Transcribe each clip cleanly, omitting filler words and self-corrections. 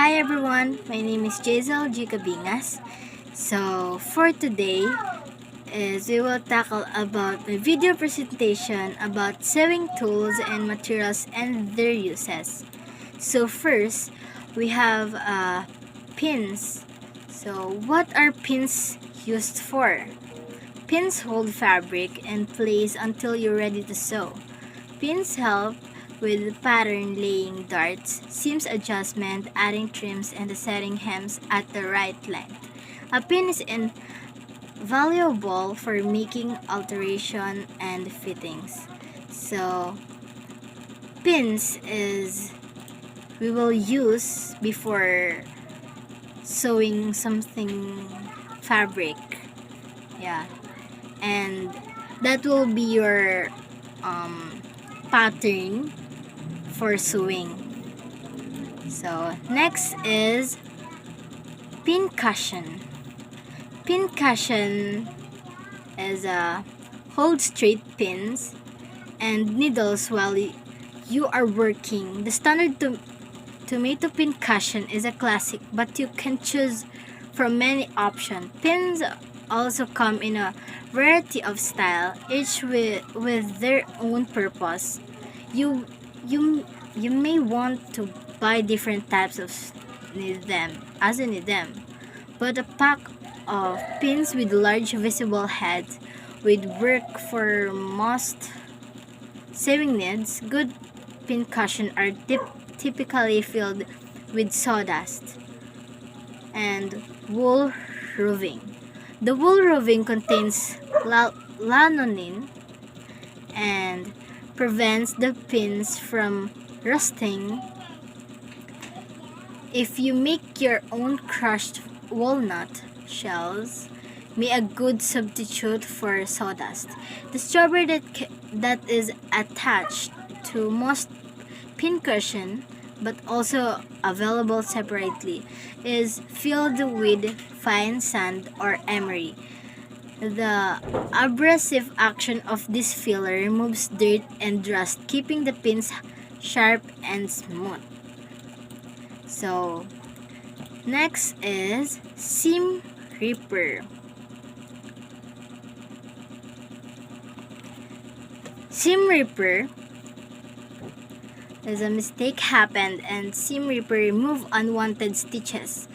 Hi everyone, my name is Jazel G. Cabingas. So for today is we will tackle about a video presentation about sewing tools and materials and their uses. So first we have pins. So what are pins used for? Pins hold fabric in place until you're ready to sew. Pins help with pattern laying darts, seams adjustment, adding trims, and setting hems at the right length. A pin is invaluable for making alteration and fittings. So, pins is we will use before sewing something fabric. Yeah. And that will be your pattern for sewing. So next is pin cushion. Pin cushion is hold straight pins and needles while you are working. The standard tomato pin cushion is a classic, but you can choose from many options. Pins also come in a variety of style, each with their own purpose. You you you may want to buy different types of need them as you need them, but a pack of pins with large visible heads would work for most sewing needs. Good pin cushion are typically filled with sawdust and wool roving. The wool roving contains lanolin and prevents the pins from rusting. If you make your own crushed walnut shells, may a good substitute for sawdust. The strawberry that is attached to most pin cushion, but also available separately, is filled with fine sand or emery. The abrasive action of this filler removes dirt and rust, keeping the pins sharp and smooth. So, next is seam ripper. Seam ripper is a mistake happened and seam ripper remove unwanted stitches.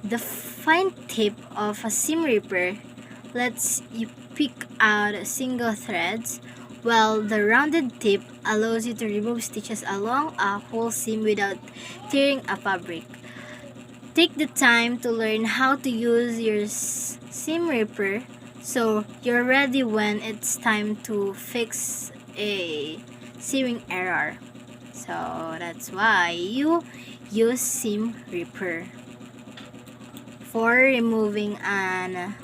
The fine tip of a seam ripper lets you pick out single threads, while the rounded tip allows you to remove stitches along a whole seam without tearing a fabric. Take the time to learn how to use your seam ripper so you're ready when it's time to fix a sewing error. So that's why you use seam ripper for removing an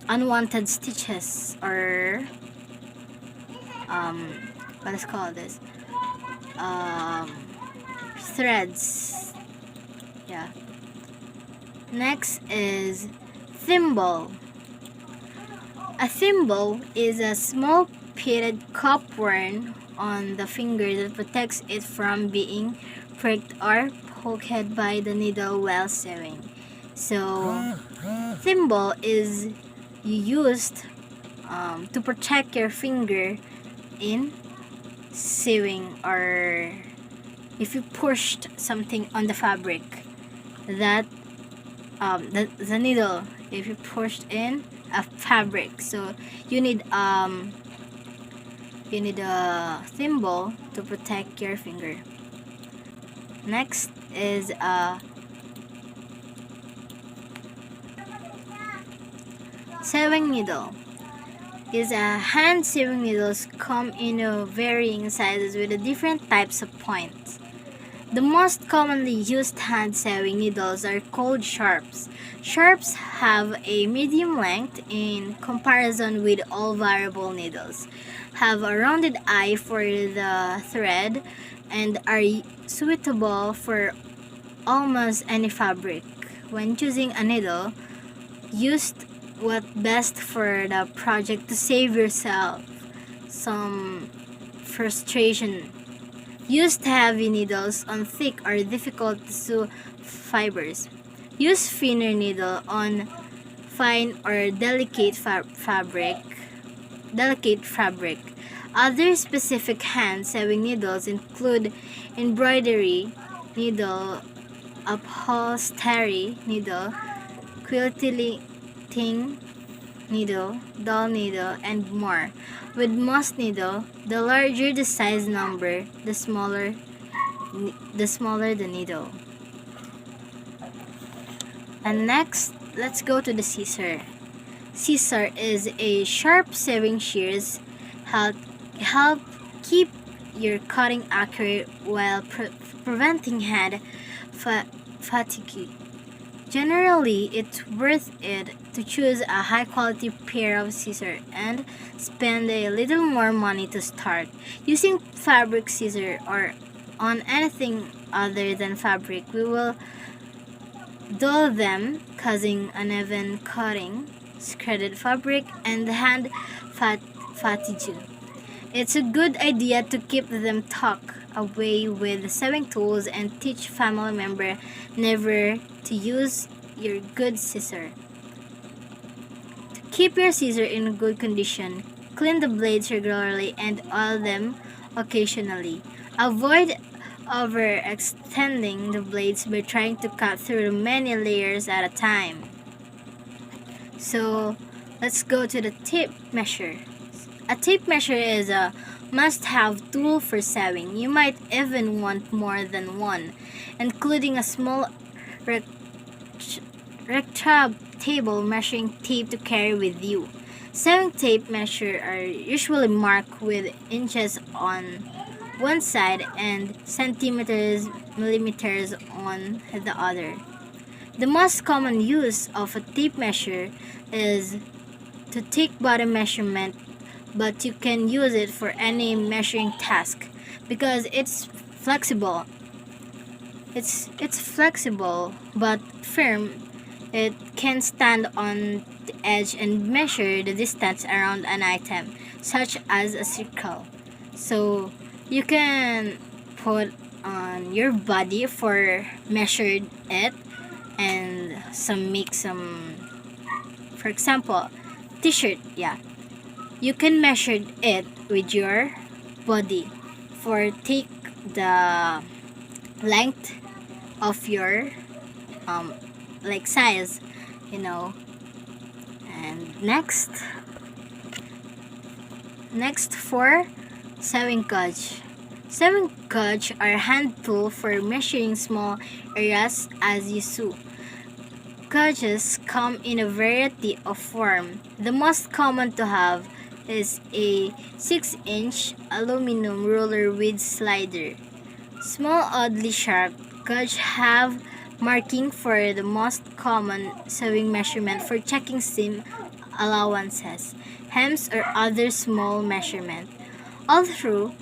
unwanted stitches or what is called this threads. Yeah. Next is thimble. A thimble is a small pitted cup worn on the finger that protects it from being pricked or poked by the needle while sewing. So thimble is used to protect your finger in sewing, or if you pushed something on the fabric that the needle, if you pushed in a fabric, so you need a thimble to protect your finger. Next is a sewing needle. Is a hand sewing needles come in varying sizes with different types of points. The most commonly used hand sewing needles are called sharps. Sharps have a medium length in comparison with all variable needles, have a rounded eye for the thread, and are suitable for almost any fabric. When choosing a needle, use what best for the project to save yourself some frustration Use heavy needles on thick or difficult to sew fibers. Use thinner needle on fine or delicate fabric. Other specific hand sewing needles include embroidery needle, upholstery needle, quilting needle, doll needle, and more. With most needle, the larger the size number, the smaller the needle. And next, let's go to the scissor. Scissor is a sharp sewing shears help keep your cutting accurate while preventing hand fatigue. Generally, it's worth it to choose a high quality pair of scissors and spend a little more money to start. Using fabric scissors or on anything other than fabric, we will dull them, causing uneven cutting, shredded fabric, and hand fatigue. It's a good idea to keep them tucked away with sewing tools and teach family member never to use your good scissor. To keep your scissor in good condition, clean the blades regularly and oil them occasionally. Avoid overextending the blades by trying to cut through many layers at a time. So, let's go to the tape measure. A tape measure is a must-have tool for sewing. You might even want more than one, including a small retractable measuring tape to carry with you. Sewing tape measures are usually marked with inches on one side and millimeters on the other. The most common use of a tape measure is to take body measurement, but you can use it for any measuring task because it's flexible. It's flexible but firm. It can stand on the edge and measure the distance around an item, such as a circle. So you can put on your body for measured it and make some, for example, t-shirt. Yeah, you can measure it with your body for take the length of your like size, you know. And next for sewing gauge. Sewing gauge are hand tool for measuring small areas as you sew. Gauges come in a variety of form. The most common to have is a 6-inch aluminum ruler with slider. Small oddly sharp gauges have marking for the most common sewing measurement for checking seam allowances, hems, or other small measurement. Although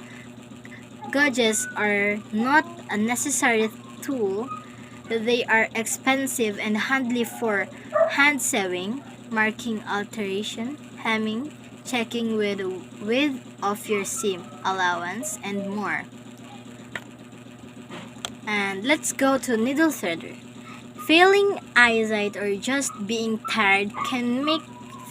gauges are not a necessary tool, they are expensive and handy for hand sewing, marking alteration, hemming, checking with the width of your seam allowance, and more. And let's go to needle threader. Failing eyesight or just being tired can make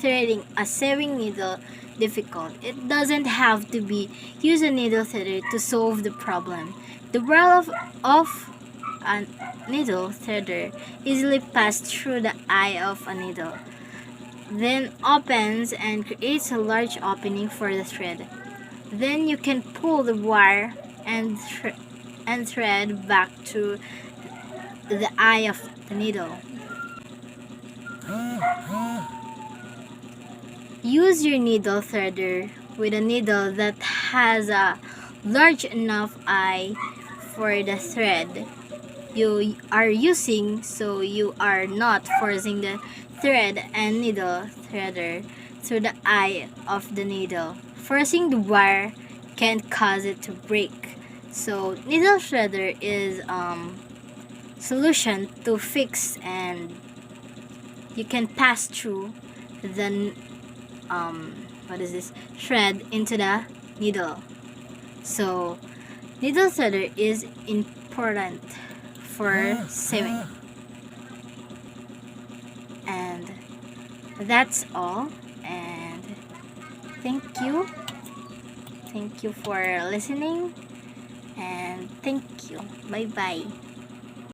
threading a sewing needle difficult. It doesn't have to be use a needle threader to solve the problem. The barrel of a needle threader easily passes through the eye of a needle, then opens and creates a large opening for the thread. Then you can pull the wire and thread back to the eye of the needle. Use your needle threader with a needle that has a large enough eye for the thread you are using, so you are not forcing the thread and needle threader through the eye of the needle. Forcing the wire can cause it to break. So needle threader is solution to fix, and you can pass through the thread into the needle. So Needle threader is important for sewing. And that's all. And thank you. Thank you for listening. And thank you. Bye bye.